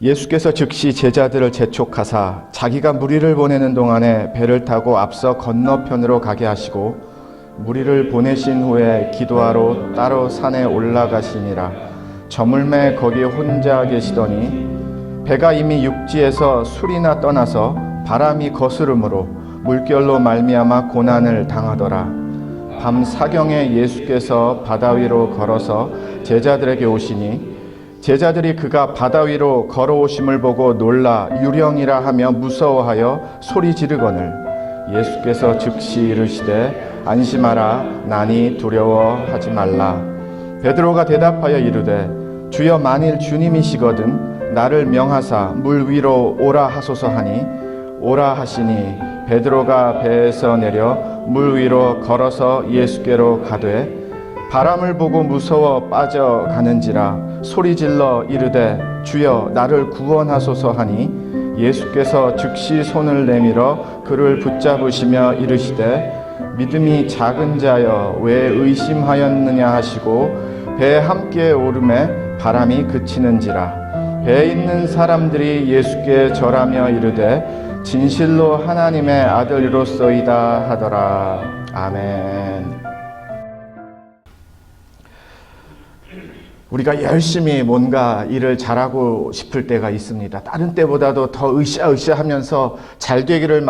예수께서 즉시 제자들을 재촉하사 자기가 무리를 보내는 동안에 배를 타고 앞서 건너편으로 가게 하시고 무리를 보내신 후에 기도하러 따로 산에 올라가시니라. 저물매 거기 혼자 계시더니 배가 이미 육지에서 술이나 떠나서 바람이 거스름으로 물결로 말미암아 고난을 당하더라. 밤 사경에 예수께서 바다 위로 걸어서 제자들에게 오시니 제자들이 그가 바다 위로 걸어오심을 보고 놀라 유령이라 하며 무서워하여 소리 지르거늘 예수께서 즉시 이르시되 안심하라 나니 두려워하지 말라. 베드로가 대답하여 이르되 주여 만일 주님이시거든 나를 명하사 물 위로 오라 하소서 하니 오라 하시니 베드로가 배에서 내려 물 위로 걸어서 예수께로 가되 바람을 보고 무서워 빠져가는지라 소리질러 이르되 주여 나를 구원하소서 하니 예수께서 즉시 손을 내밀어 그를 붙잡으시며 이르시되 믿음이 작은 자여 왜 의심하였느냐 하시고 배에 함께 오르매 바람이 그치는지라. 배에 있는 사람들이 예수께 절하며 이르되 진실로 하나님의 아들이로소이다 하더라. 아멘. 우리가 열심히 뭔가 일을 잘하고 싶을 때가 있습니다. 다른 때보다도 더 으쌰으쌰하면서 잘 되기를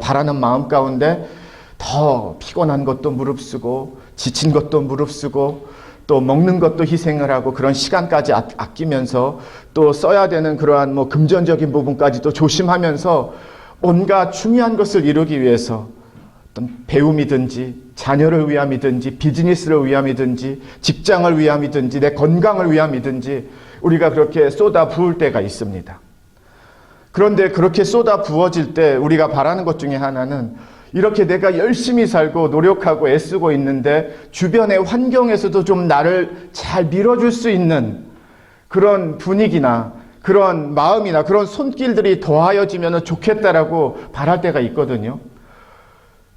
바라는 마음 가운데 더 피곤한 것도 무릅쓰고 지친 것도 무릅쓰고 또 먹는 것도 희생을 하고 그런 시간까지 아끼면서 또 써야 되는 그러한 금전적인 부분까지도 조심하면서 온갖 중요한 것을 이루기 위해서 어떤 배움이든지 자녀를 위함이든지 비즈니스를 위함이든지 직장을 위함이든지 내 건강을 위함이든지 우리가 그렇게 쏟아 부을 때가 있습니다. 그런데 그렇게 쏟아 부어질 때 우리가 바라는 것 중에 하나는 이렇게 내가 열심히 살고 노력하고 애쓰고 있는데 주변의 환경에서도 좀 나를 잘 밀어줄 수 있는 그런 분위기나 그런 마음이나 그런 손길들이 더하여지면 좋겠다라고 바랄 때가 있거든요.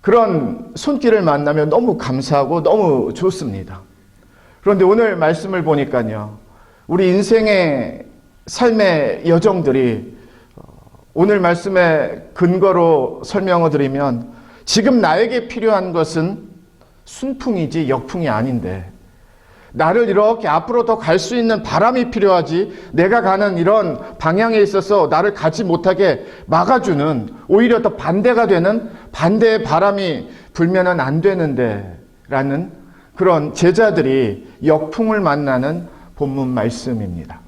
그런 손길을 만나면 너무 감사하고 너무 좋습니다. 그런데 오늘 말씀을 보니까요, 우리 인생의 삶의 여정들이 오늘 말씀의 근거로 설명을 드리면 지금 나에게 필요한 것은 순풍이지 역풍이 아닌데 나를 이렇게 앞으로 더 갈 수 있는 바람이 필요하지 내가 가는 이런 방향에 있어서 나를 가지 못하게 막아주는 오히려 더 반대가 되는 반대의 바람이 불면은 안 되는데 라는 그런 제자들이 역풍을 만나는 본문 말씀입니다.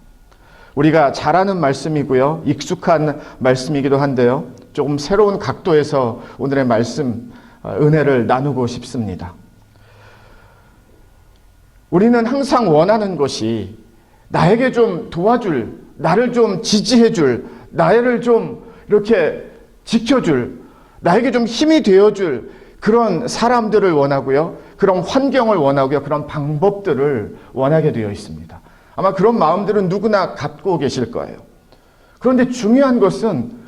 우리가 잘 아는 말씀이고요. 익숙한 말씀이기도 한데요. 조금 새로운 각도에서 오늘의 말씀 은혜를 나누고 싶습니다. 우리는 항상 원하는 것이 나에게 좀 도와줄, 나를 좀 지지해줄, 나를 좀 이렇게 지켜줄, 나에게 좀 힘이 되어줄 그런 사람들을 원하고요. 그런 환경을 원하고요. 그런 방법들을 원하게 되어 있습니다. 아마 그런 마음들은 누구나 갖고 계실 거예요. 그런데 중요한 것은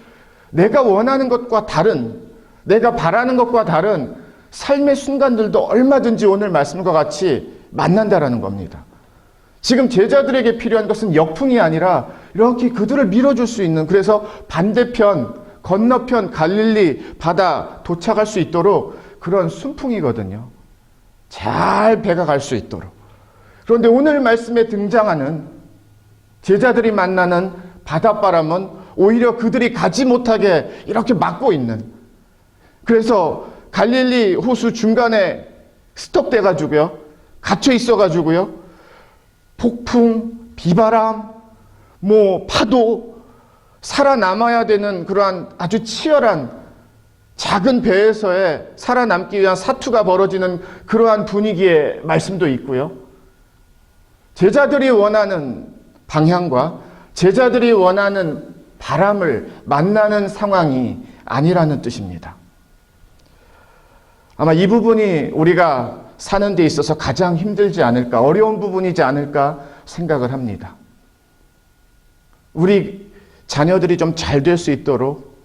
내가 원하는 것과 다른, 내가 바라는 것과 다른 삶의 순간들도 얼마든지 오늘 말씀과 같이 만난다라는 겁니다. 지금 제자들에게 필요한 것은 역풍이 아니라 이렇게 그들을 밀어줄 수 있는, 그래서 반대편, 건너편 갈릴리 바다 도착할 수 있도록 그런 순풍이거든요. 잘 배가 갈 수 있도록. 그런데 오늘 말씀에 등장하는 제자들이 만나는 바닷바람은 오히려 그들이 가지 못하게 이렇게 막고 있는, 그래서 갈릴리 호수 중간에 스톱돼가지고요, 갇혀 있어가지고요, 폭풍, 비바람, 파도, 살아남아야 되는 그러한 아주 치열한 작은 배에서의 살아남기 위한 사투가 벌어지는 그러한 분위기의 말씀도 있고요. 제자들이 원하는 방향과 제자들이 원하는 바람을 만나는 상황이 아니라는 뜻입니다. 아마 이 부분이 우리가 사는 데 있어서 가장 힘들지 않을까, 어려운 부분이지 않을까 생각을 합니다. 우리 자녀들이 좀 잘 될 수 있도록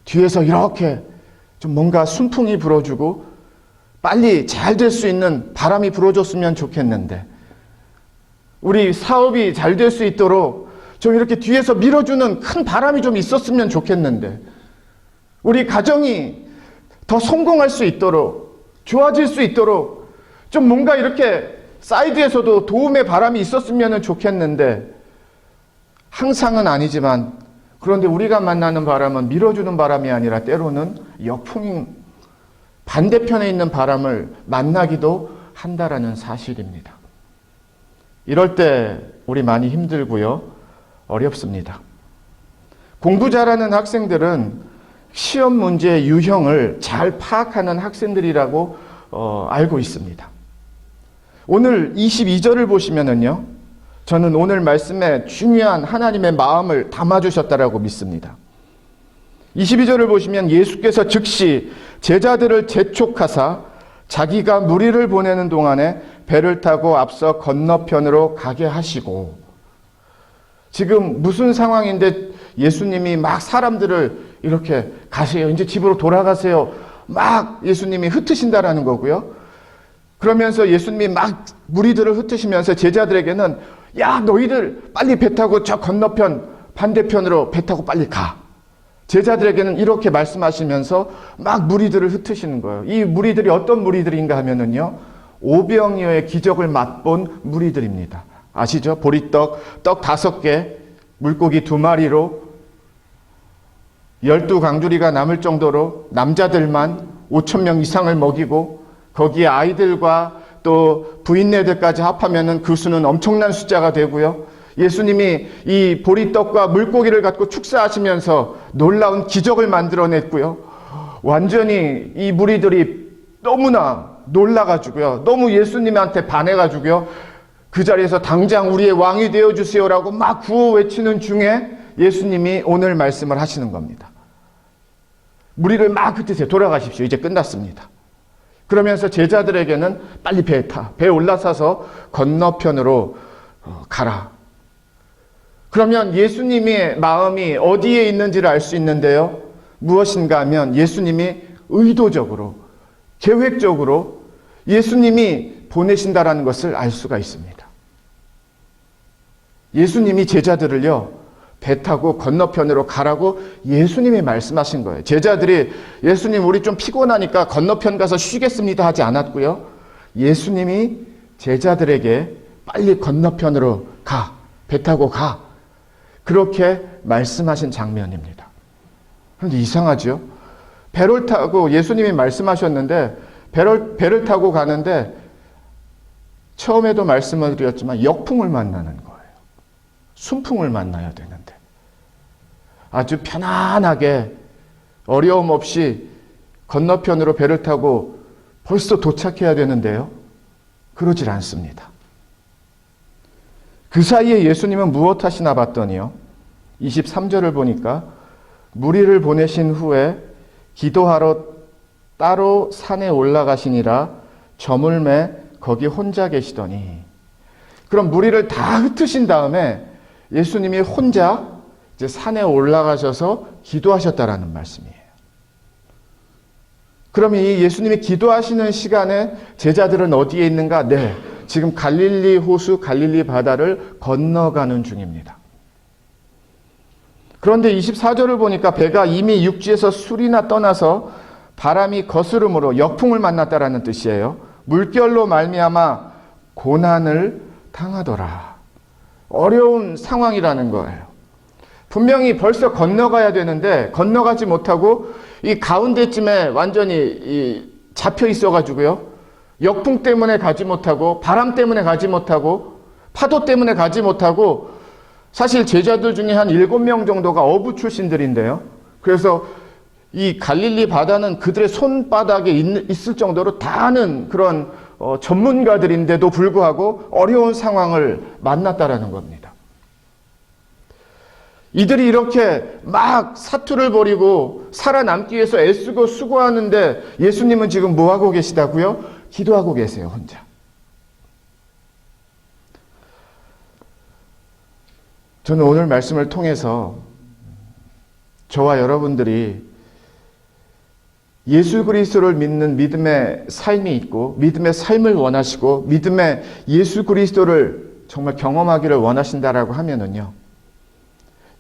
뒤에서 이렇게 좀 뭔가 순풍이 불어주고 빨리 잘 될 수 있는 바람이 불어줬으면 좋겠는데, 우리 사업이 잘 될 수 있도록 좀 이렇게 뒤에서 밀어주는 큰 바람이 좀 있었으면 좋겠는데, 우리 가정이 더 성공할 수 있도록, 좋아질 수 있도록 좀 뭔가 이렇게 사이드에서도 도움의 바람이 있었으면 좋겠는데, 항상은 아니지만, 그런데 우리가 만나는 바람은 밀어주는 바람이 아니라 때로는 역풍, 반대편에 있는 바람을 만나기도 한다라는 사실입니다. 이럴 때 우리 많이 힘들고요, 어렵습니다. 공부 잘하는 학생들은 시험 문제의 유형을 잘 파악하는 학생들이라고 알고 있습니다. 오늘 22절을 보시면은요, 저는 오늘 말씀에 중요한 하나님의 마음을 담아주셨다라고 믿습니다. 22절을 보시면 예수께서 즉시 제자들을 재촉하사 자기가 무리를 보내는 동안에 배를 타고 앞서 건너편으로 가게 하시고, 지금 무슨 상황인데 예수님이 막 사람들을 이렇게 가세요, 이제 집으로 돌아가세요, 막 예수님이 흩으신다라는 거고요. 그러면서 예수님이 막 무리들을 흩으시면서 제자들에게는, 야, 너희들 빨리 배 타고 저 건너편 반대편으로 배 타고 빨리 가. 제자들에게는 이렇게 말씀하시면서 막 무리들을 흩으시는 거예요. 이 무리들이 어떤 무리들인가 하면은요, 오병이어의 기적을 맛본 무리들입니다. 아시죠? 보리떡, 떡 5개, 물고기 2마리로 12강주리가 남을 정도로 남자들만 5,000명 이상을 먹이고, 거기에 아이들과 또 부인네들까지 합하면은 그 수는 엄청난 숫자가 되고요. 예수님이 이 보리떡과 물고기를 갖고 축사하시면서 놀라운 기적을 만들어냈고요. 완전히 이 무리들이 너무나 놀라가지고요, 너무 예수님한테 반해가지고요, 그 자리에서 당장 우리의 왕이 되어주세요라고 막 구호 외치는 중에 예수님이 오늘 말씀을 하시는 겁니다. 무리를 막 흩으세요. 돌아가십시오. 이제 끝났습니다. 그러면서 제자들에게는 빨리 배에 타. 배에 올라서서 건너편으로 가라. 그러면 예수님의 마음이 어디에 있는지를 알 수 있는데요, 무엇인가 하면 예수님이 의도적으로, 계획적으로 예수님이 보내신다라는 것을 알 수가 있습니다. 예수님이 제자들을요, 배 타고 건너편으로 가라고 예수님이 말씀하신 거예요. 제자들이 예수님 우리 좀 피곤하니까 건너편 가서 쉬겠습니다 하지 않았고요. 예수님이 제자들에게 빨리 건너편으로 가, 배 타고 가, 그렇게 말씀하신 장면입니다. 그런데 이상하죠? 배를 타고 예수님이 말씀하셨는데 배를 타고 가는데 처음에도 말씀을 드렸지만 역풍을 만나는 거예요. 순풍을 만나야 되는데 아주 편안하게 어려움 없이 건너편으로 배를 타고 벌써 도착해야 되는데요, 그러질 않습니다. 그 사이에 예수님은 무엇 하시나 봤더니요, 23절을 보니까 무리를 보내신 후에 기도하러 따로 산에 올라가시니라 저물매 거기 혼자 계시더니, 그럼 무리를 다 흩으신 다음에 예수님이 혼자 이제 산에 올라가셔서 기도하셨다라는 말씀이에요. 그러면 이 예수님이 기도하시는 시간에 제자들은 어디에 있는가? 네, 지금 갈릴리 호수, 갈릴리 바다를 건너가는 중입니다. 그런데 24절을 보니까 배가 이미 육지에서 술이나 떠나서 바람이 거스름으로 역풍을 만났다라는 뜻이에요. 물결로 말미암아 고난을 당하더라. 어려운 상황이라는 거예요. 분명히 벌써 건너가야 되는데 건너가지 못하고 이 가운데쯤에 완전히 잡혀 있어가지고요, 역풍 때문에 가지 못하고, 바람 때문에 가지 못하고, 파도 때문에 가지 못하고, 사실 제자들 중에 한 7명 정도가 어부 출신들인데요, 그래서 이 갈릴리 바다는 그들의 손바닥에 있을 정도로 다 아는 그런 전문가들인데도 불구하고 어려운 상황을 만났다라는 겁니다. 이들이 이렇게 막 사투를 벌이고 살아남기 위해서 애쓰고 수고하는데 예수님은 지금 뭐하고 계시다고요? 기도하고 계세요, 혼자. 저는 오늘 말씀을 통해서 저와 여러분들이 예수 그리스도를 믿는 믿음의 삶이 있고, 믿음의 삶을 원하시고, 믿음의 예수 그리스도를 정말 경험하기를 원하신다라고 하면은요,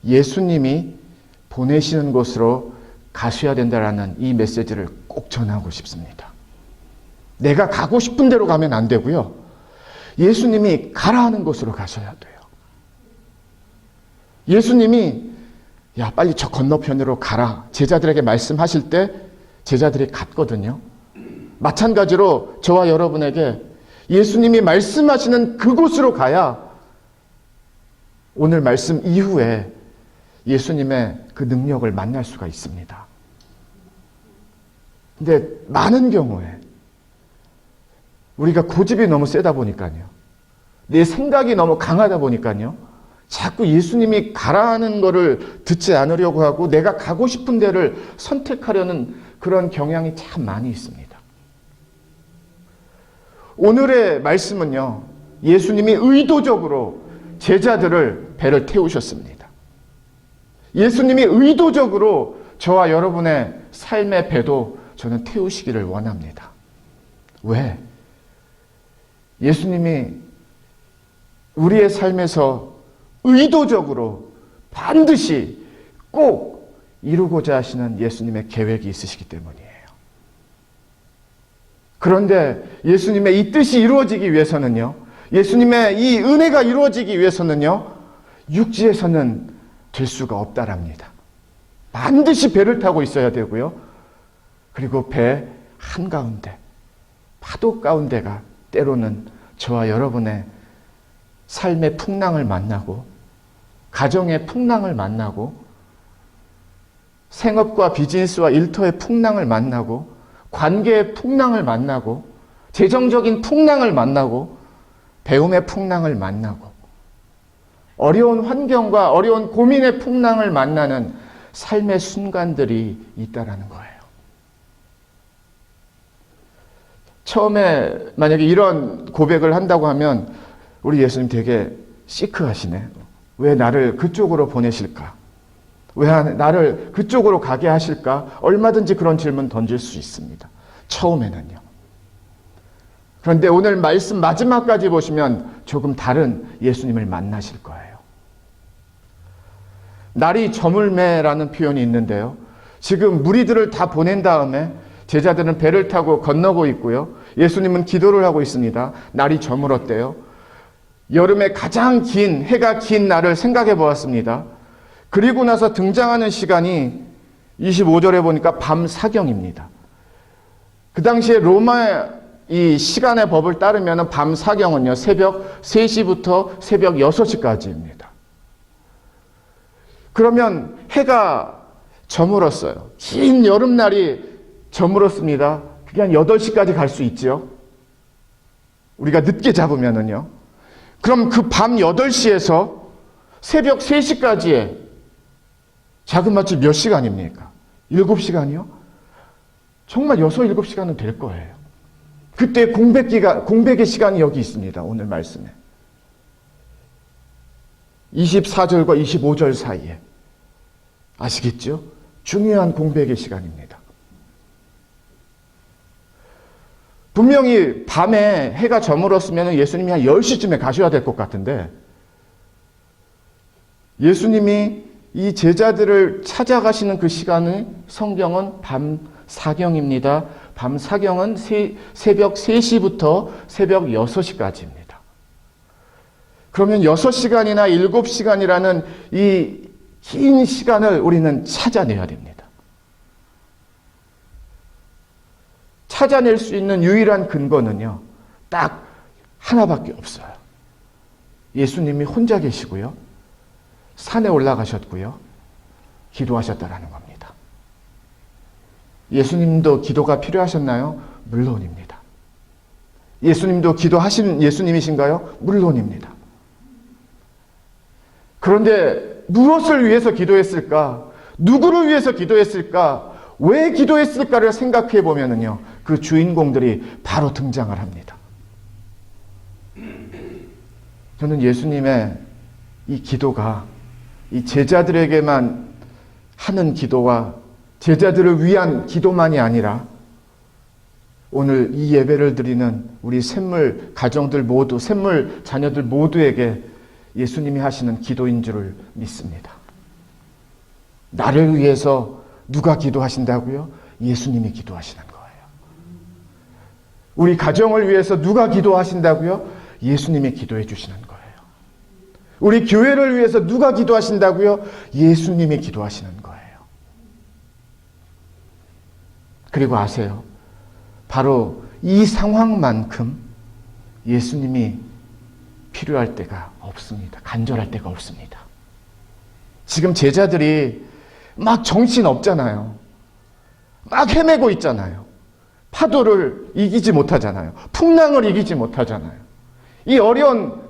예수님이 보내시는 곳으로 가셔야 된다라는 이 메시지를 꼭 전하고 싶습니다. 내가 가고 싶은 대로 가면 안 되고요. 예수님이 가라 하는 곳으로 가셔야 돼요. 예수님이 야 빨리 저 건너편으로 가라 제자들에게 말씀하실 때 제자들이 갔거든요. 마찬가지로 저와 여러분에게 예수님이 말씀하시는 그곳으로 가야 오늘 말씀 이후에 예수님의 그 능력을 만날 수가 있습니다. 근데 많은 경우에 우리가 고집이 너무 세다 보니까요. 내 생각이 너무 강하다 보니까요. 자꾸 예수님이 가라는 거를 듣지 않으려고 하고 내가 가고 싶은 데를 선택하려는 그런 경향이 참 많이 있습니다. 오늘의 말씀은요. 예수님이 의도적으로 제자들을 배를 태우셨습니다. 예수님이 의도적으로 저와 여러분의 삶의 배도 저는 태우시기를 원합니다. 왜? 예수님이 우리의 삶에서 의도적으로 반드시 꼭 이루고자 하시는 예수님의 계획이 있으시기 때문이에요. 그런데 예수님의 이 뜻이 이루어지기 위해서는요, 예수님의 이 은혜가 이루어지기 위해서는요, 육지에서는 될 수가 없다랍니다. 반드시 배를 타고 있어야 되고요. 그리고 배 한가운데, 파도 가운데가 때로는 저와 여러분의 삶의 풍랑을 만나고 가정의 풍랑을 만나고 생업과 비즈니스와 일터의 풍랑을 만나고 관계의 풍랑을 만나고 재정적인 풍랑을 만나고 배움의 풍랑을 만나고 어려운 환경과 어려운 고민의 풍랑을 만나는 삶의 순간들이 있다라는 거예요. 처음에 만약에 이런 고백을 한다고 하면 우리 예수님 되게 시크하시네. 왜 나를 그쪽으로 보내실까? 왜 나를 그쪽으로 가게 하실까? 얼마든지 그런 질문 던질 수 있습니다. 처음에는요. 그런데 오늘 말씀 마지막까지 보시면 조금 다른 예수님을 만나실 거예요. 날이 저물매라는 표현이 있는데요. 지금 무리들을 다 보낸 다음에 제자들은 배를 타고 건너고 있고요. 예수님은 기도를 하고 있습니다. 날이 저물었대요. 여름에 가장 긴, 해가 긴 날을 생각해 보았습니다. 그리고 나서 등장하는 시간이 25절에 보니까 밤 사경입니다. 그 당시에 로마 이 시간의 법을 따르면 밤 사경은요, 새벽 3시부터 새벽 6시까지입니다. 그러면 해가 저물었어요. 긴 여름날이 저물었습니다. 그게 한 8시까지 갈 수 있죠. 우리가 늦게 잡으면은요. 그럼 그 밤 8시에서 새벽 3시까지의 자그마치 몇 시간입니까? 7시간이요? 정말 6, 7시간은 될 거예요. 그때 공백의 시간이 여기 있습니다. 오늘 말씀에. 24절과 25절 사이에. 아시겠죠? 중요한 공백의 시간입니다. 분명히 밤에 해가 저물었으면 예수님이 한 10시쯤에 가셔야 될 것 같은데 예수님이 이 제자들을 찾아가시는 그 시간은 성경은 밤 사경입니다. 밤 사경은 새벽 3시부터 새벽 6시까지입니다. 그러면 6시간이나 7시간이라는 이 긴 시간을 우리는 찾아내야 됩니다. 찾아낼 수 있는 유일한 근거는요, 딱 하나밖에 없어요. 예수님이 혼자 계시고요, 산에 올라가셨고요, 기도하셨다라는 겁니다. 예수님도 기도가 필요하셨나요? 물론입니다. 예수님도 기도하신 예수님이신가요? 물론입니다. 그런데 무엇을 위해서 기도했을까? 누구를 위해서 기도했을까? 왜 기도했을까를 생각해 보면은요, 그 주인공들이 바로 등장을 합니다. 저는 예수님의 이 기도가 이 제자들에게만 하는 기도와 제자들을 위한 기도만이 아니라 오늘 이 예배를 드리는 우리 샘물 가정들 모두, 샘물 자녀들 모두에게 예수님이 하시는 기도인 줄을 믿습니다. 나를 위해서 누가 기도하신다고요? 예수님이 기도하시는 거예요. 우리 가정을 위해서 누가 기도하신다고요? 예수님이 기도해 주시는 거예요. 우리 교회를 위해서 누가 기도하신다고요? 예수님이 기도하시는 거예요. 그리고 아세요? 바로 이 상황만큼 예수님이 필요할 때가 없습니다. 간절할 때가 없습니다. 지금 제자들이 막 정신 없잖아요. 막 헤매고 있잖아요. 파도를 이기지 못하잖아요. 풍랑을 이기지 못하잖아요. 이 어려운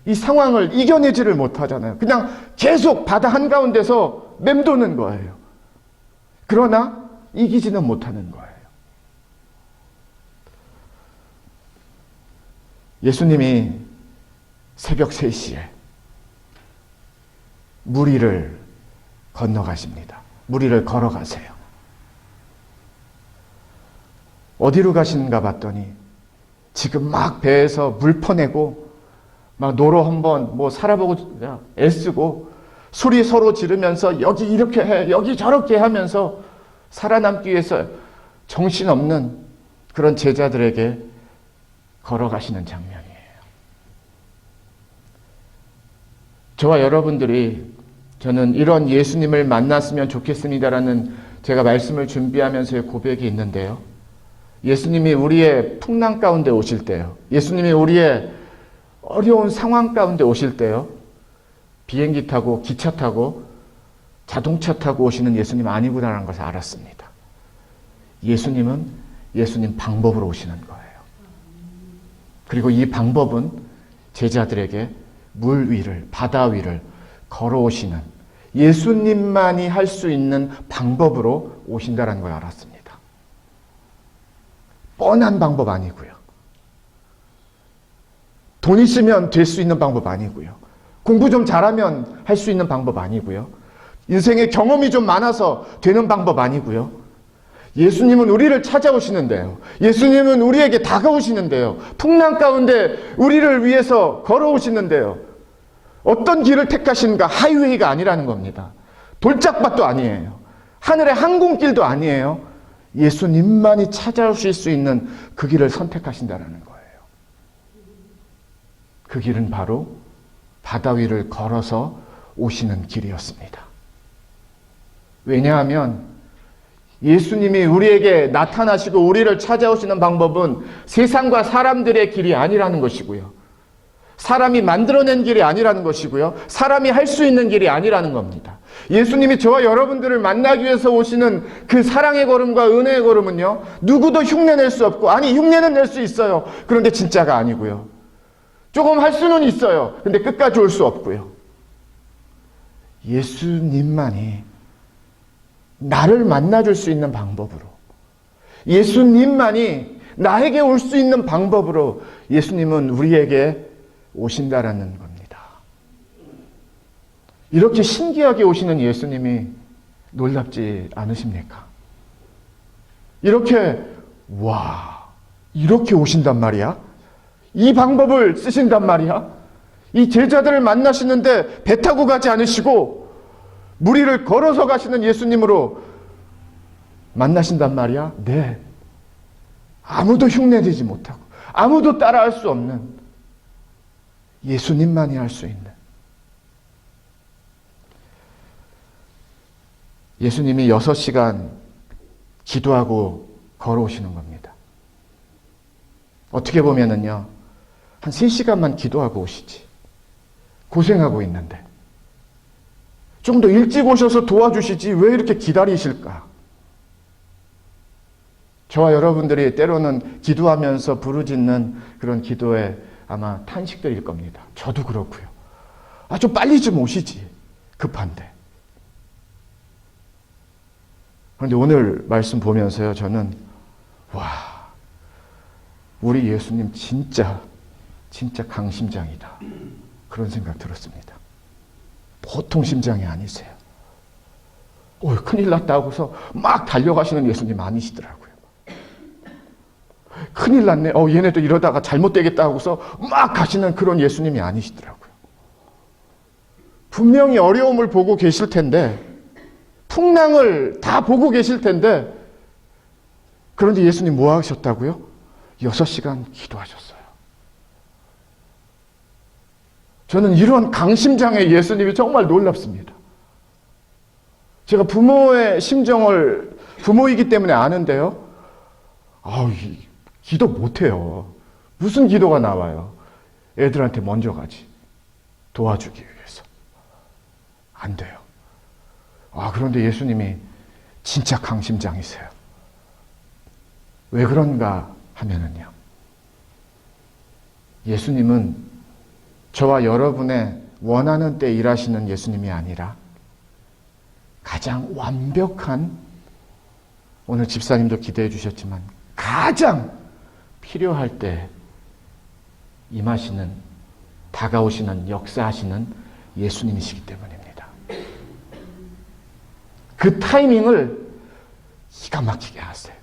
이 상황을 이겨내지를 못하잖아요. 그냥 계속 바다 한가운데서 맴도는 거예요. 그러나 이기지는 못하는 거예요. 예수님이 새벽 3시에 물 위를 건너가십니다. 물 위를 걸어가세요. 어디로 가시는가 봤더니 지금 막 배에서 물 퍼내고 막 노로 한번 살아보고 애쓰고 소리 서로 지르면서 여기 이렇게 해 여기 저렇게 하면서 살아남기 위해서 정신없는 그런 제자들에게 걸어가시는 장면이에요. 저와 여러분들이 저는 이런 예수님을 만났으면 좋겠습니다라는 제가 말씀을 준비하면서의 고백이 있는데요. 예수님이 우리의 풍랑 가운데 오실 때요. 예수님이 우리의 어려운 상황 가운데 오실 때요. 비행기 타고 기차 타고 자동차 타고 오시는 예수님 아니구나라는 것을 알았습니다. 예수님은 예수님 방법으로 오시는 거예요. 그리고 이 방법은 제자들에게 물 위를, 바다 위를 걸어오시는 예수님만이 할 수 있는 방법으로 오신다는 걸 알았습니다. 뻔한 방법 아니고요. 돈 있으면 될 수 있는 방법 아니고요. 공부 좀 잘하면 할 수 있는 방법 아니고요. 인생에 경험이 좀 많아서 되는 방법 아니고요. 예수님은 우리를 찾아오시는데요. 예수님은 우리에게 다가오시는데요. 풍랑 가운데 우리를 위해서 걸어오시는데요. 어떤 길을 택하시는가? 하이웨이가 아니라는 겁니다. 돌짝밭도 아니에요. 하늘의 항공길도 아니에요. 예수님만이 찾아오실 수 있는 그 길을 선택하신다는 거예요. 그 길은 바로 바다 위를 걸어서 오시는 길이었습니다. 왜냐하면 예수님이 우리에게 나타나시고 우리를 찾아오시는 방법은 세상과 사람들의 길이 아니라는 것이고요. 사람이 만들어낸 길이 아니라는 것이고요. 사람이 할 수 있는 길이 아니라는 겁니다. 예수님이 저와 여러분들을 만나기 위해서 오시는 그 사랑의 걸음과 은혜의 걸음은요. 누구도 흉내낼 수 없고, 아니 흉내는 낼 수 있어요. 그런데 진짜가 아니고요. 조금 할 수는 있어요. 근데 끝까지 올 수 없고요. 예수님만이 나를 만나줄 수 있는 방법으로, 예수님만이 나에게 올 수 있는 방법으로 예수님은 우리에게 오신다라는 겁니다. 이렇게 신기하게 오시는 예수님이 놀랍지 않으십니까? 이렇게 이렇게 오신단 말이야? 이 방법을 쓰신단 말이야? 이 제자들을 만나시는데 배 타고 가지 않으시고 물 위를 걸어서 가시는 예수님으로 만나신단 말이야? 네. 아무도 흉내내지 못하고 아무도 따라할 수 없는 예수님만이 할 수 있는, 예수님이 6시간 기도하고 걸어오시는 겁니다. 어떻게 보면은요, 한 3시간만 기도하고 오시지. 고생하고 있는데. 좀 더 일찍 오셔서 도와주시지 왜 이렇게 기다리실까? 저와 여러분들이 때로는 기도하면서 부르짖는 그런 기도에 아마 탄식들일 겁니다. 저도 그렇고요. 좀 빨리 좀 오시지. 급한데. 그런데 오늘 말씀 보면서요, 저는 우리 예수님 진짜 강심장이다. 그런 생각 들었습니다. 보통 심장이 아니세요. 큰일 났다 하고서 막 달려가시는 예수님 아니시더라고요. 큰일 났네. 얘네도 이러다가 잘못되겠다 하고서 막 가시는 그런 예수님이 아니시더라고요. 분명히 어려움을 보고 계실 텐데 풍랑을 다 보고 계실 텐데, 그런데 예수님 뭐 하셨다고요? 6시간 기도하셨어요. 저는 이런 강심장의 예수님이 정말 놀랍습니다. 제가 부모의 심정을 부모이기 때문에 아는데요. 기도 못해요. 무슨 기도가 나와요? 애들한테 먼저 가지. 도와주기 위해서. 안 돼요. 그런데 예수님이 진짜 강심장이세요. 왜 그런가 하면은요. 예수님은 저와 여러분의 원하는 때 일하시는 예수님이 아니라 가장 완벽한, 오늘 집사님도 기대해 주셨지만 가장 필요할 때 임하시는, 다가오시는, 역사하시는 예수님이시기 때문입니다. 그 타이밍을 기가 막히게 하세요.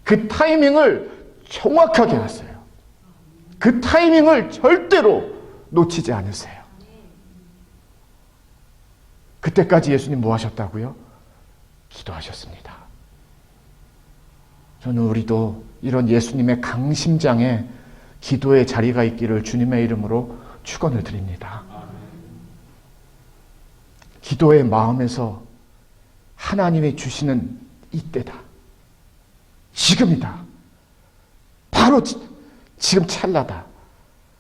그 타이밍을 정확하게 하세요. 그 타이밍을 절대로 놓치지 않으세요. 그때까지 예수님 뭐 하셨다고요? 기도하셨습니다. 저는 우리도 이런 예수님의 강심장에 기도의 자리가 있기를 주님의 이름으로 축원을 드립니다. 기도의 마음에서 하나님이 주시는 이때다. 지금이다. 바로 지금 찰나다.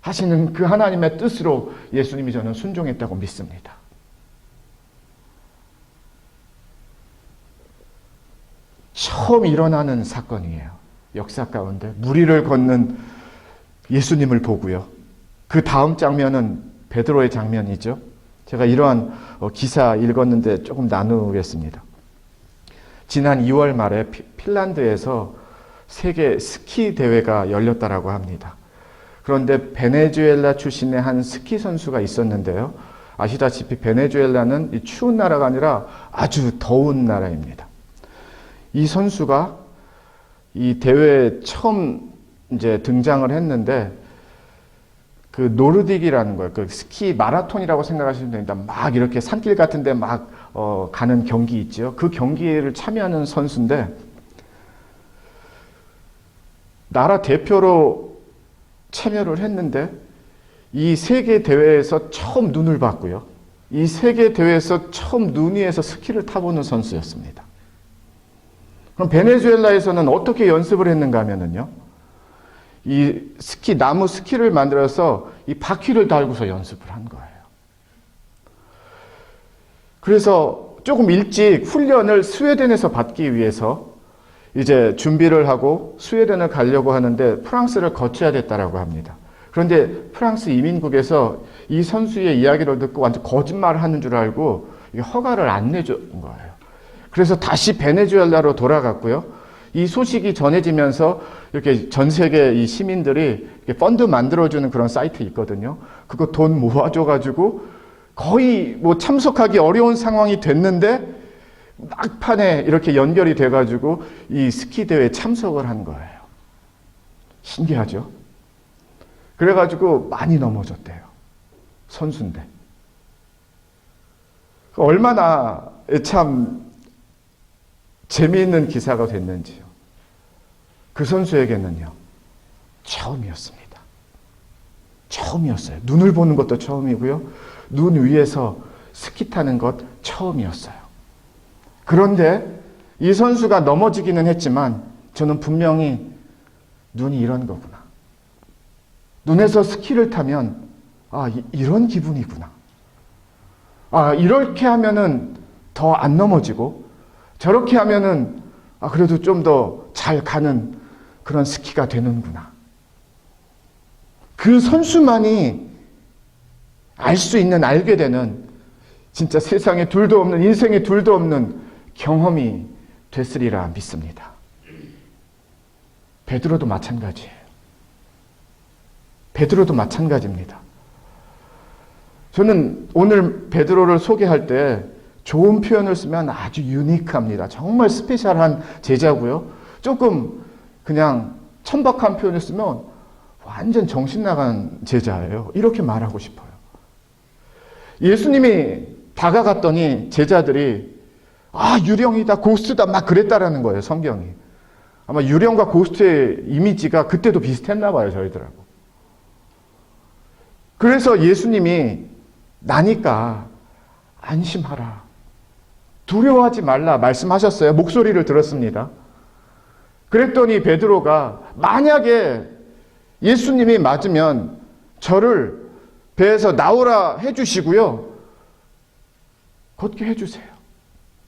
하시는 그 하나님의 뜻으로 예수님이 저는 순종했다고 믿습니다. 처음 일어나는 사건이에요. 역사 가운데 무리를 걷는 예수님을 보고요. 그 다음 장면은 베드로의 장면이죠. 제가 이러한 기사 읽었는데 조금 나누겠습니다. 지난 2월 말에 핀란드에서 세계 스키 대회가 열렸다라고 합니다. 그런데 베네수엘라 출신의 한 스키 선수가 있었는데요. 아시다시피 베네수엘라는 이 추운 나라가 아니라 아주 더운 나라입니다. 이 선수가 이 대회에 처음 이제 등장을 했는데, 그 노르딕이라는 거예요. 그 스키 마라톤이라고 생각하시면 됩니다. 막 이렇게 산길 같은데 막 가는 경기 있죠. 그 경기를 참여하는 선수인데, 나라 대표로 참여를 했는데, 이 세계 대회에서 처음 눈을 봤고요. 이 세계 대회에서 처음 눈 위에서 스키를 타보는 선수였습니다. 그럼 베네수엘라에서는 어떻게 연습을 했는가 하면은요, 이 스키, 나무 스키를 만들어서 이 바퀴를 달고서 연습을 한 거예요. 그래서 조금 일찍 훈련을 스웨덴에서 받기 위해서 이제 준비를 하고 스웨덴을 가려고 하는데 프랑스를 거쳐야 됐다라고 합니다. 그런데 프랑스 이민국에서 이 선수의 이야기를 듣고 완전 거짓말을 하는 줄 알고 허가를 안 내준 거예요. 그래서 다시 베네수엘라로 돌아갔고요. 이 소식이 전해지면서 이렇게 전 세계 이 시민들이 펀드 만들어주는 그런 사이트 있거든요. 그거 돈 모아줘가지고 거의 뭐 참석하기 어려운 상황이 됐는데 막판에 이렇게 연결이 돼가지고 이 스키 대회에 참석을 한 거예요. 신기하죠? 그래가지고 많이 넘어졌대요. 선수인데. 얼마나 참 재미있는 기사가 됐는지요. 그 선수에게는요, 처음이었습니다. 처음이었어요. 눈을 보는 것도 처음이고요. 눈 위에서 스키 타는 것 처음이었어요. 그런데 이 선수가 넘어지기는 했지만 저는 분명히 눈이 이런 거구나. 눈에서 스키를 타면 이런 기분이구나. 이렇게 하면은 더 안 넘어지고 저렇게 하면은 그래도 좀 더 잘 가는 그런 스키가 되는구나. 그 선수만이 알 수 있는, 알게 되는, 진짜 세상에 둘도 없는, 인생에 둘도 없는 경험이 됐으리라 믿습니다. 베드로도 마찬가지예요. 베드로도 마찬가지입니다. 저는 오늘 베드로를 소개할 때 좋은 표현을 쓰면 아주 유니크합니다. 정말 스페셜한 제자고요. 조금 그냥 천박한 표현을 쓰면 완전 정신 나간 제자예요. 이렇게 말하고 싶어요. 예수님이 다가갔더니 제자들이 아, 유령이다, 고스트다, 막 그랬다라는 거예요, 성경이. 아마 유령과 고스트의 이미지가 그때도 비슷했나 봐요, 저희들하고. 그래서 예수님이 나니까 안심하라, 두려워하지 말라 말씀하셨어요. 목소리를 들었습니다. 그랬더니 베드로가 만약에 예수님이 맞으면 저를 배에서 나오라 해주시고요, 걷게 해주세요.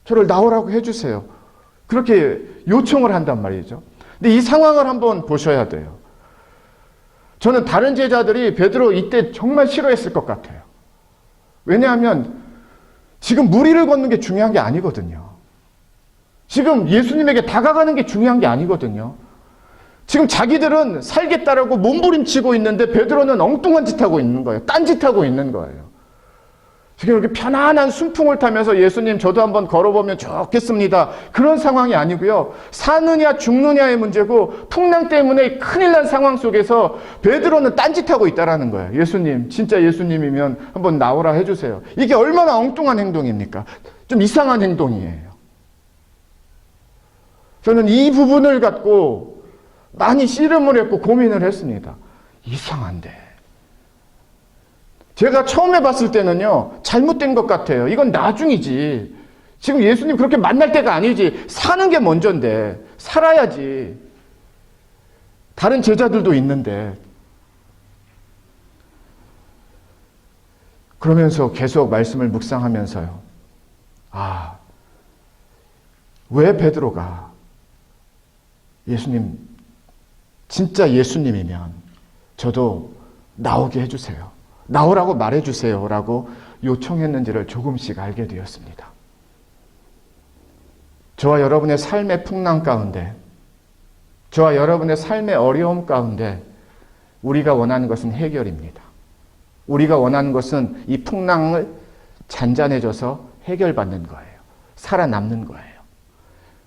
저를 나오라고 해주세요. 그렇게 요청을 한단 말이죠. 근데 이 상황을 한번 보셔야 돼요. 저는 다른 제자들이 베드로 이때 정말 싫어했을 것 같아요. 왜냐하면 지금 무리를 걷는 게 중요한 게 아니거든요. 지금 예수님에게 다가가는 게 중요한 게 아니거든요. 지금 자기들은 살겠다라고 몸부림치고 있는데 베드로는 엉뚱한 짓 하고 있는 거예요. 딴짓 하고 있는 거예요. 지금 이렇게 편안한 순풍을 타면서 예수님 저도 한번 걸어보면 좋겠습니다, 그런 상황이 아니고요. 사느냐 죽느냐의 문제고 풍랑 때문에 큰일 난 상황 속에서 베드로는 딴짓하고 있다라는 거예요. 예수님, 진짜 예수님이면 한번 나오라 해주세요. 이게 얼마나 엉뚱한 행동입니까? 좀 이상한 행동이에요. 저는 이 부분을 갖고 많이 씨름을 했고 고민을 했습니다. 이상한데. 제가 처음에 봤을 때는요, 잘못된 것 같아요. 이건 나중이지. 지금 예수님 그렇게 만날 때가 아니지. 사는 게 먼저인데. 살아야지. 다른 제자들도 있는데. 그러면서 계속 말씀을 묵상하면서요. 아, 왜 베드로가 예수님, 진짜 예수님이면 저도 나오게 해주세요, 나오라고 말해주세요 라고 요청했는지를 조금씩 알게 되었습니다. 저와 여러분의 삶의 풍랑 가운데, 저와 여러분의 삶의 어려움 가운데 우리가 원하는 것은 해결입니다. 우리가 원하는 것은 이 풍랑을 잔잔해져서 해결받는 거예요. 살아남는 거예요.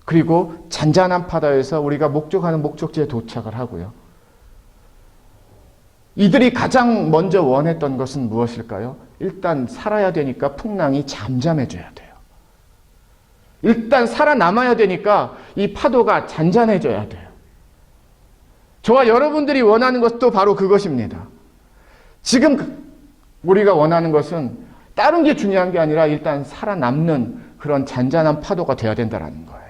그리고 잔잔한 바다에서 우리가 목적하는 목적지에 도착을 하고요. 이들이 가장 먼저 원했던 것은 무엇일까요? 일단 살아야 되니까 풍랑이 잠잠해져야 돼요. 일단 살아남아야 되니까 이 파도가 잔잔해져야 돼요. 저와 여러분들이 원하는 것도 바로 그것입니다. 지금 우리가 원하는 것은 다른 게 중요한 게 아니라 일단 살아남는 그런 잔잔한 파도가 돼야 된다는 거예요.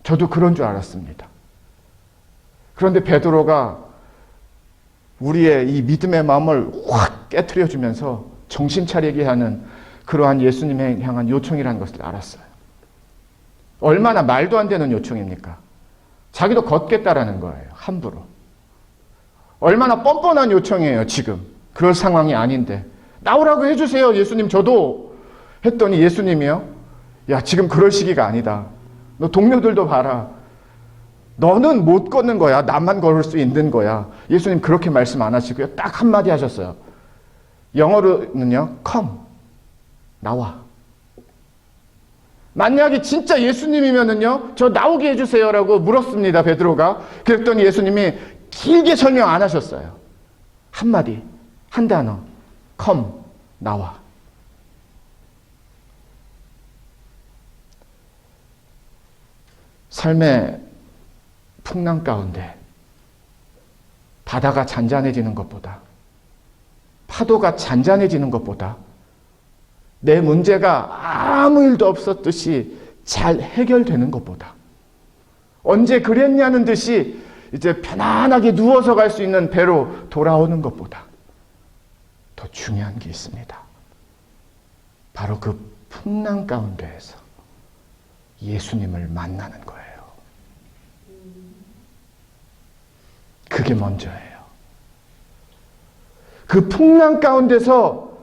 저도 그런 줄 알았습니다. 그런데 베드로가 우리의 이 믿음의 마음을 확 깨트려주면서 정신 차리게 하는 그러한 예수님에 향한 요청이라는 것을 알았어요. 얼마나 말도 안 되는 요청입니까? 자기도 걷겠다라는 거예요. 함부로. 얼마나 뻔뻔한 요청이에요, 지금. 그럴 상황이 아닌데. 나오라고 해주세요, 예수님, 저도. 했더니 예수님이요, 야, 지금 그럴 시기가 아니다. 너 동료들도 봐라. 너는 못 걷는 거야. 나만 걸을 수 있는 거야. 예수님 그렇게 말씀 안 하시고요. 딱 한마디 하셨어요. 영어로는요, come. 나와. 만약에 진짜 예수님이면은요, 저 나오게 해주세요라고 물었습니다, 베드로가. 그랬더니 예수님이 길게 설명 안 하셨어요. 한마디, 한 단어, come, 나와. 삶의 풍랑 가운데 바다가 잔잔해지는 것보다, 파도가 잔잔해지는 것보다 내 문제가 아무 일도 없었듯이 잘 해결되는 것보다, 언제 그랬냐는 듯이 이제 편안하게 누워서 갈 수 있는 배로 돌아오는 것보다 더 중요한 게 있습니다. 바로 그 풍랑 가운데에서 예수님을 만나는 거예요. 그게 먼저예요. 그 풍랑 가운데서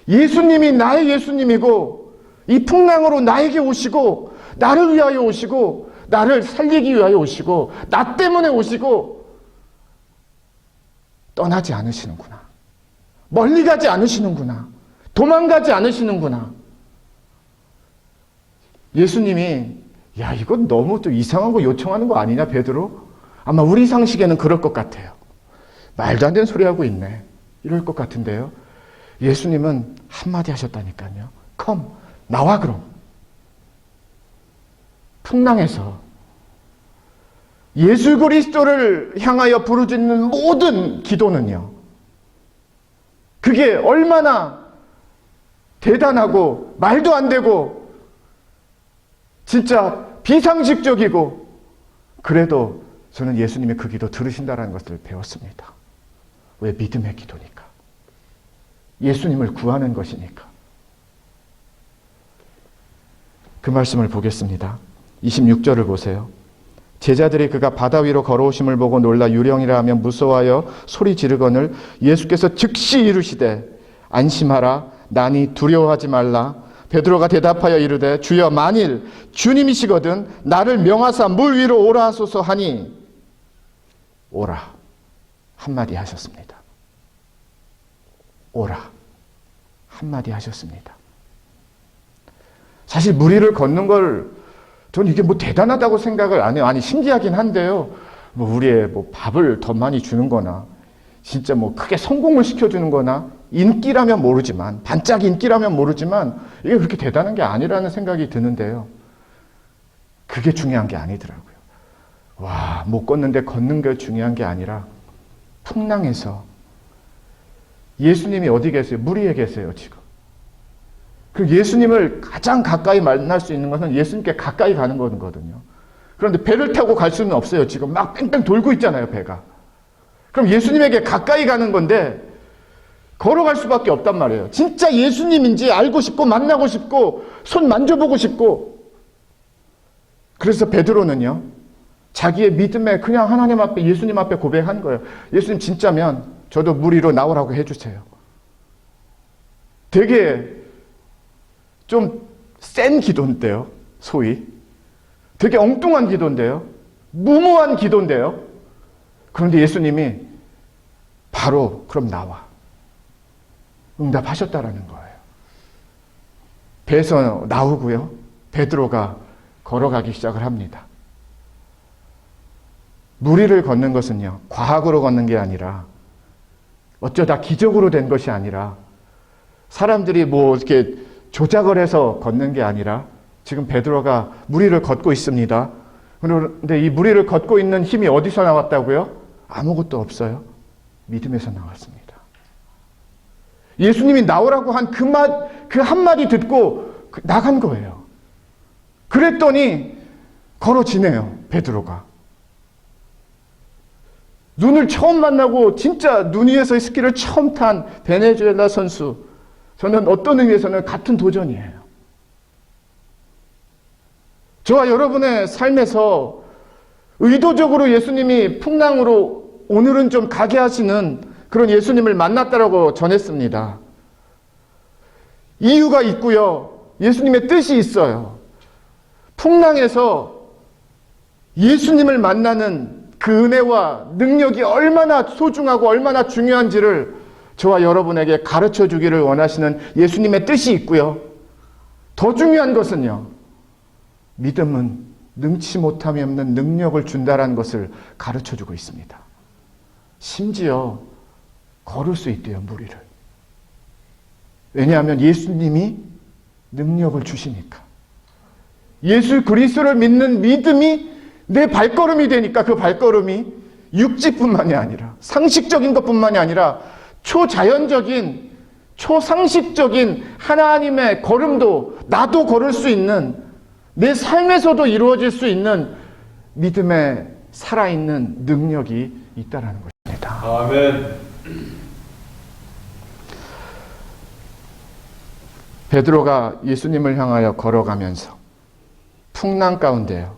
예수님이 나의 예수님이고 이 풍랑으로 나에게 오시고 나를 위하여 오시고 나를 살리기 위하여 오시고 나 때문에 오시고 떠나지 않으시는구나. 멀리 가지 않으시는구나. 도망가지 않으시는구나. 예수님이 야, 이건 너무 또 이상한 거 요청하는 거 아니냐, 베드로? 아마 우리 상식에는 그럴 것 같아요. 말도 안 되는 소리 하고 있네. 이럴 것 같은데요. 예수님은 한마디 하셨다니까요. come, 나와 그럼. 풍랑에서 예수 그리스도를 향하여 부르짖는 모든 기도는요, 그게 얼마나 대단하고 말도 안 되고 진짜 비상식적이고, 그래도 저는 예수님의 그 기도 들으신다는 것을 배웠습니다. 왜? 믿음의 기도니까. 예수님을 구하는 것이니까. 그 말씀을 보겠습니다. 26절을 보세요. 제자들이 그가 바다 위로 걸어오심을 보고 놀라 유령이라 하며 무서워하여 소리 지르거늘 예수께서 즉시 이르시되 안심하라, 나니 두려워하지 말라. 베드로가 대답하여 이르되 주여, 만일 주님이시거든 나를 명하사 물 위로 오라 하소서 하니 오라 한마디 하셨습니다. 오라 한마디 하셨습니다. 사실 물 위를 걷는 걸 저는 이게 뭐 대단하다고 생각을 안 해요. 아니, 신기하긴 한데요. 뭐 우리의 뭐 밥을 더 많이 주는 거나 진짜 뭐 크게 성공을 시켜주는 거나 인기라면 모르지만, 반짝 인기라면 모르지만 이게 그렇게 대단한 게 아니라는 생각이 드는데요. 그게 중요한 게 아니더라고요. 와, 못 걷는데 걷는 게 중요한 게 아니라 풍랑에서 예수님이 어디 계세요? 물 위에 계세요, 지금. 그 예수님을 가장 가까이 만날 수 있는 것은 예수님께 가까이 가는 거거든요. 그런데 배를 타고 갈 수는 없어요. 지금 막 뺑뺑 돌고 있잖아요, 배가. 그럼 예수님에게 가까이 가는 건데 걸어갈 수밖에 없단 말이에요. 진짜 예수님인지 알고 싶고 만나고 싶고 손 만져보고 싶고. 그래서 베드로는요, 자기의 믿음에 그냥 하나님 앞에, 예수님 앞에 고백한 거예요. 예수님 진짜면 저도 물 위로 나오라고 해주세요. 되게 좀 센 기도인데요, 소위. 되게 엉뚱한 기도인데요. 무모한 기도인데요. 그런데 예수님이 바로 그럼 나와 응답하셨다라는 거예요. 배에서 나오고요, 베드로가 걸어가기 시작을 합니다. 물 위를 걷는 것은요, 과학으로 걷는 게 아니라, 어쩌다 기적으로 된 것이 아니라, 사람들이 뭐 이렇게 조작을 해서 걷는 게 아니라, 지금 베드로가 물 위를 걷고 있습니다. 그런데 이 물 위를 걷고 있는 힘이 어디서 나왔다고요? 아무것도 없어요. 믿음에서 나왔습니다. 예수님이 나오라고 한 그 한마디 듣고 나간 거예요. 그랬더니 걸어지네요, 베드로가. 눈을 처음 만나고 진짜 눈 위에서 스키를 처음 탄 베네수엘라 선수, 저는 어떤 의미에서는 같은 도전이에요. 저와 여러분의 삶에서 의도적으로 예수님이 풍랑으로 오늘은 좀 가게 하시는 그런 예수님을 만났다라고 전했습니다. 이유가 있고요, 예수님의 뜻이 있어요. 풍랑에서 예수님을 만나는 그 은혜와 능력이 얼마나 소중하고 얼마나 중요한지를 저와 여러분에게 가르쳐 주기를 원하시는 예수님의 뜻이 있고요. 더 중요한 것은요, 믿음은 능치 못함이 없는 능력을 준다라는 것을 가르쳐 주고 있습니다. 심지어 걸을 수 있대요, 물 위를. 왜냐하면 예수님이 능력을 주시니까. 예수 그리스도를 믿는 믿음이 내 발걸음이 되니까, 그 발걸음이 육지뿐만이 아니라, 상식적인 것뿐만이 아니라 초자연적인, 초상식적인 하나님의 걸음도 나도 걸을 수 있는, 내 삶에서도 이루어질 수 있는 믿음의 살아있는 능력이 있다라는 것입니다. 아멘. 베드로가 예수님을 향하여 걸어가면서 풍랑 가운데요,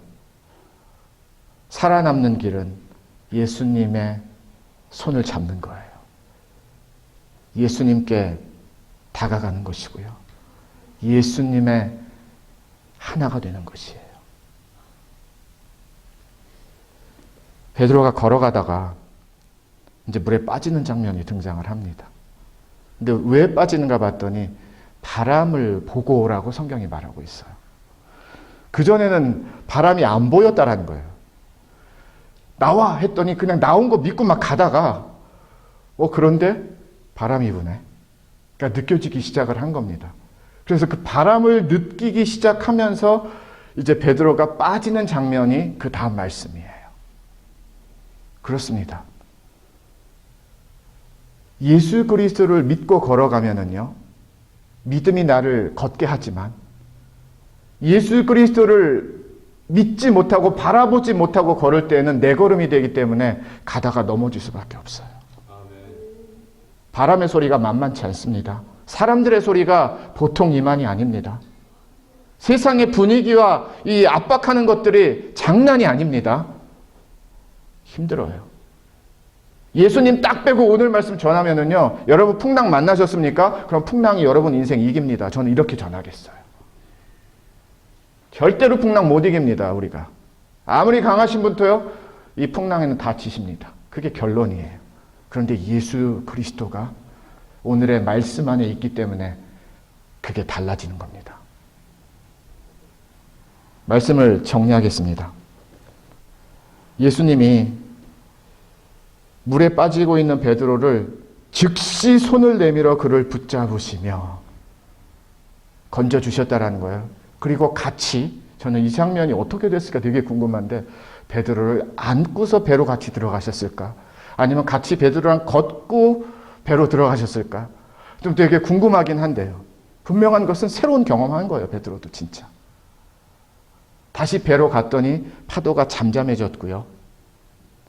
살아남는 길은 예수님의 손을 잡는 거예요. 예수님께 다가가는 것이고요, 예수님의 하나가 되는 것이에요. 베드로가 걸어가다가 이제 물에 빠지는 장면이 등장을 합니다. 근데 왜 빠지는가 봤더니 바람을 보고 오라고 성경이 말하고 있어요. 그전에는 바람이 안 보였다라는 거예요. 나와 했더니 그냥 나온 거 믿고 막 가다가 그런데 바람이 부네. 그러니까 느껴지기 시작을 한 겁니다. 그래서 그 바람을 느끼기 시작하면서 이제 베드로가 빠지는 장면이 그 다음 말씀이에요. 그렇습니다. 예수 그리스도를 믿고 걸어가면은요, 믿음이 나를 걷게 하지만 예수 그리스도를 믿지 못하고 바라보지 못하고 걸을 때는 내 걸음이 되기 때문에 가다가 넘어질 수밖에 없어요. 바람의 소리가 만만치 않습니다. 사람들의 소리가 보통 이만이 아닙니다. 세상의 분위기와 이 압박하는 것들이 장난이 아닙니다. 힘들어요. 예수님 딱 빼고 오늘 말씀 전하면은요, 여러분 풍랑 만나셨습니까? 그럼 풍랑이 여러분 인생 이깁니다. 저는 이렇게 전하겠어요. 절대로 풍랑 못 이깁니다, 우리가. 아무리 강하신 분도요, 이 풍랑에는 다 지십니다. 그게 결론이에요. 그런데 예수 그리스도가 오늘의 말씀 안에 있기 때문에 그게 달라지는 겁니다. 말씀을 정리하겠습니다. 예수님이 물에 빠지고 있는 베드로를 즉시 손을 내밀어 그를 붙잡으시며 건져주셨다라는 거예요. 그리고 같이, 저는 이 장면이 어떻게 됐을까 되게 궁금한데, 베드로를 안고서 배로 같이 들어가셨을까? 아니면 같이 베드로랑 걷고 배로 들어가셨을까? 좀 되게 궁금하긴 한데요. 분명한 것은 새로운 경험한 거예요, 베드로도 진짜. 다시 배로 갔더니 파도가 잠잠해졌고요.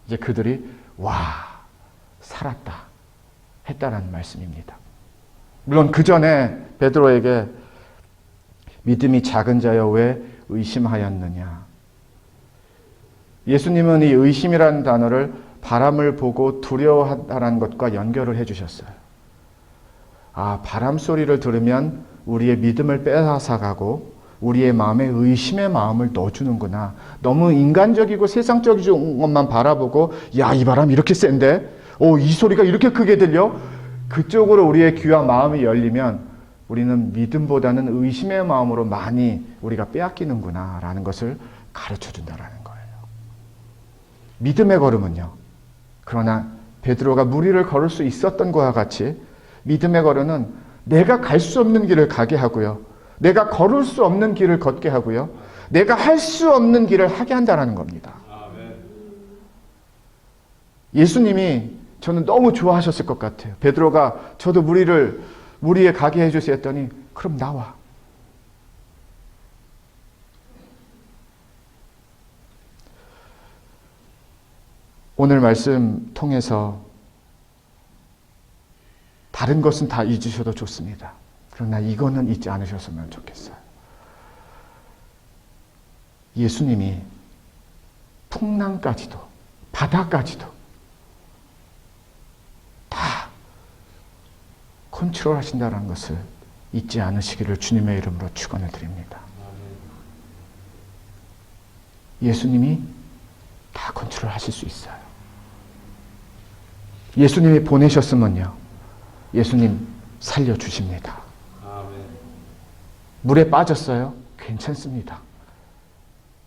이제 그들이 와, 살았다 했다라는 말씀입니다. 물론 그 전에 베드로에게 믿음이 작은 자여 왜 의심하였느냐. 예수님은 이 의심이라는 단어를 바람을 보고 두려워하다라는 것과 연결을 해주셨어요. 아, 바람 소리를 들으면 우리의 믿음을 빼앗아가고 우리의 마음에 의심의 마음을 넣어주는구나. 너무 인간적이고 세상적인 것만 바라보고, 야, 이 바람 이렇게 센데? 이 소리가 이렇게 크게 들려? 그쪽으로 우리의 귀와 마음이 열리면 우리는 믿음보다는 의심의 마음으로 많이 우리가 빼앗기는구나 라는 것을 가르쳐 준다라는 거예요. 믿음의 걸음은요, 그러나 베드로가 물 위를 걸을 수 있었던 것과 같이 믿음의 걸음은 내가 갈 수 없는 길을 가게 하고요, 내가 걸을 수 없는 길을 걷게 하고요, 내가 할 수 없는 길을 하게 한다는 겁니다. 예수님이 저는 너무 좋아하셨을 것 같아요. 베드로가 저도 물 위에 가게 해주세요 했더니, 그럼 나와. 오늘 말씀 통해서 다른 것은 다 잊으셔도 좋습니다. 그러나 이거는 잊지 않으셨으면 좋겠어요. 예수님이 풍랑까지도 바다까지도 다 컨트롤 하신다는 것을 잊지 않으시기를 주님의 이름으로 축원을 드립니다. 예수님이 다 컨트롤 하실 수 있어요. 예수님이 보내셨으면요, 예수님 살려주십니다. 물에 빠졌어요? 괜찮습니다.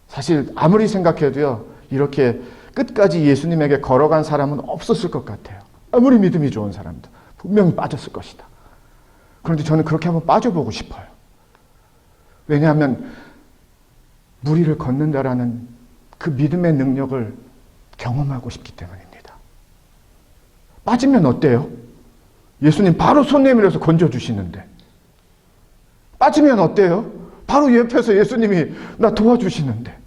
사실 아무리 생각해도요, 이렇게 끝까지 예수님에게 걸어간 사람은 없었을 것 같아요. 아무리 믿음이 좋은 사람도 분명히 빠졌을 것이다. 그런데 저는 그렇게 한번 빠져보고 싶어요. 왜냐하면 물 위를 걷는다라는 그 믿음의 능력을 경험하고 싶기 때문입니다. 빠지면 어때요? 예수님 바로 손 내밀어서 건져주시는데. 빠지면 어때요? 바로 옆에서 예수님이 나 도와주시는데.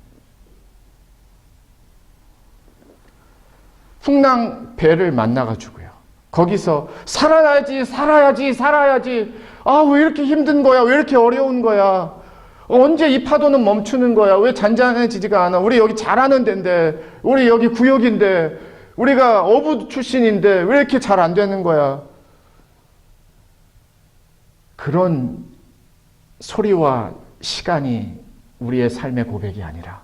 풍랑 배를 만나가지고요, 거기서 살아야지. 아, 왜 이렇게 힘든 거야? 왜 이렇게 어려운 거야? 언제 이 파도는 멈추는 거야? 왜 잔잔해지지가 않아? 우리 여기 잘하는 데인데, 우리 여기 구역인데, 우리가 어부 출신인데 왜 이렇게 잘 안 되는 거야? 그런 소리와 시간이 우리의 삶의 고백이 아니라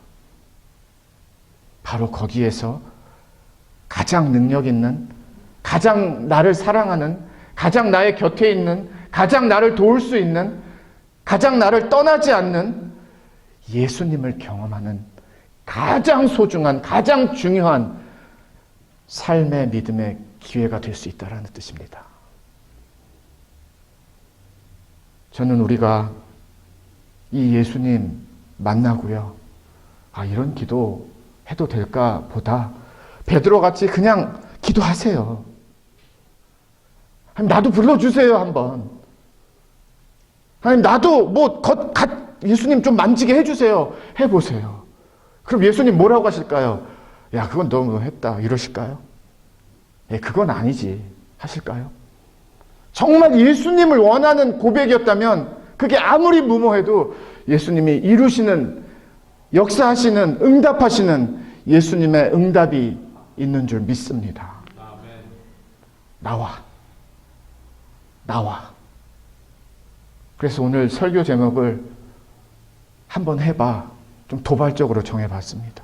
바로 거기에서 가장 능력 있는, 가장 나를 사랑하는, 가장 나의 곁에 있는, 가장 나를 도울 수 있는, 가장 나를 떠나지 않는 예수님을 경험하는 가장 소중한, 가장 중요한 삶의 믿음의 기회가 될 수 있다는 뜻입니다. 저는 우리가 이 예수님 만나고요. 아, 이런 기도 해도 될까 보다 베드로 같이 그냥 기도하세요. 하나님, 나도 불러주세요, 한번. 하나님, 나도 예수님 좀 만지게 해주세요. 해보세요. 그럼 예수님 뭐라고 하실까요? 야, 그건 너무 했다. 이러실까요? 예, 그건 아니지. 하실까요? 정말 예수님을 원하는 고백이었다면 그게 아무리 무모해도 예수님이 이루시는, 역사하시는, 응답하시는 예수님의 응답이 있는 줄 믿습니다. 나와. 그래서 오늘 설교 제목을 한번 해봐. 좀 도발적으로 정해봤습니다.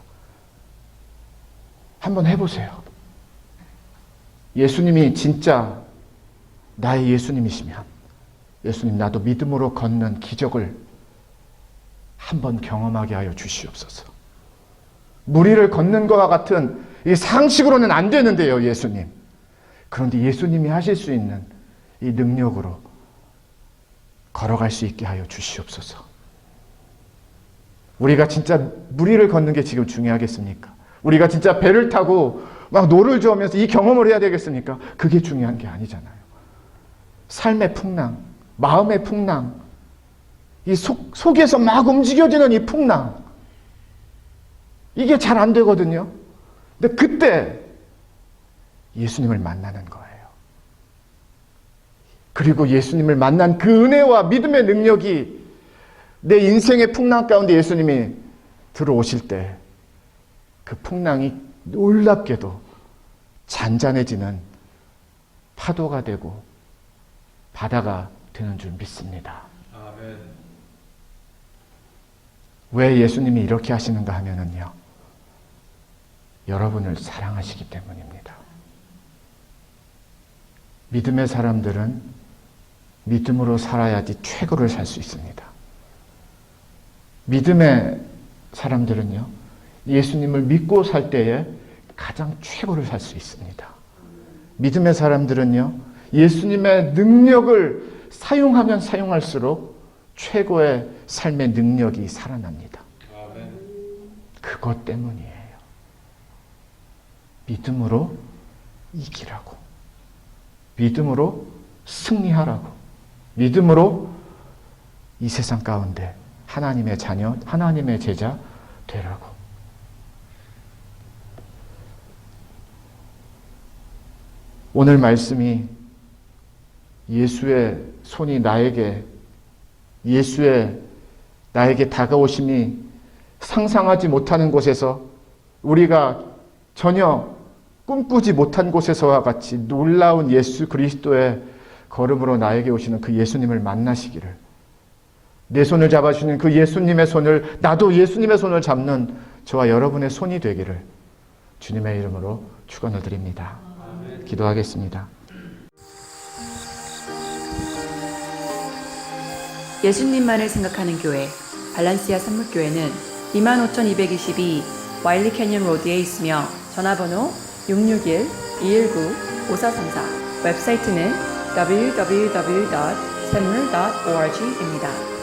한번 해보세요. 예수님이 진짜 나의 예수님이시면, 예수님, 나도 믿음으로 걷는 기적을 한번 경험하게 하여 주시옵소서. 무리를 걷는 것과 같은 이 상식으로는 안 되는데요, 예수님. 그런데 예수님이 하실 수 있는 이 능력으로 걸어갈 수 있게 하여 주시옵소서. 우리가 진짜 무리를 걷는 게 지금 중요하겠습니까? 우리가 진짜 배를 타고 막 노를 저으면서 이 경험을 해야 되겠습니까? 그게 중요한 게 아니잖아요. 삶의 풍랑, 마음의 풍랑, 이 속에서 막 움직여지는 이 풍랑, 이게 잘 안 되거든요. 근데 그때 예수님을 만나는 거예요. 그리고 예수님을 만난 그 은혜와 믿음의 능력이 내 인생의 풍랑 가운데 예수님이 들어오실 때 그 풍랑이 놀랍게도 잔잔해지는 파도가 되고 바다가 되는 줄 믿습니다. 아멘. 왜 예수님이 이렇게 하시는가 하면은요, 여러분을 사랑하시기 때문입니다. 믿음의 사람들은 믿음으로 살아야지 최고를 살 수 있습니다. 믿음의 사람들은요, 예수님을 믿고 살 때에 가장 최고를 살 수 있습니다. 믿음의 사람들은요, 예수님의 능력을 사용하면 사용할수록 최고의 삶의 능력이 살아납니다. 그것 때문이에요. 믿음으로 이기라고. 믿음으로 승리하라고. 믿음으로 이 세상 가운데 하나님의 자녀, 하나님의 제자 되라고. 오늘 말씀이 예수의 손이 나에게 다가오심이 상상하지 못하는 곳에서, 우리가 전혀 꿈꾸지 못한 곳에서와 같이 놀라운 예수 그리스도의 걸음으로 나에게 오시는 그 예수님을 만나시기를, 내 손을 잡아주시는 그 예수님의 손을, 나도 예수님의 손을 잡는 저와 여러분의 손이 되기를 주님의 이름으로 축원을 드립니다. 아멘. 기도하겠습니다. 예수님만을 생각하는 교회 발란시아 산목교회는 25,222 와일리 캐년 로드에 있으며 전화번호 661-219-5434, 웹사이트는 www.샘물.org입니다.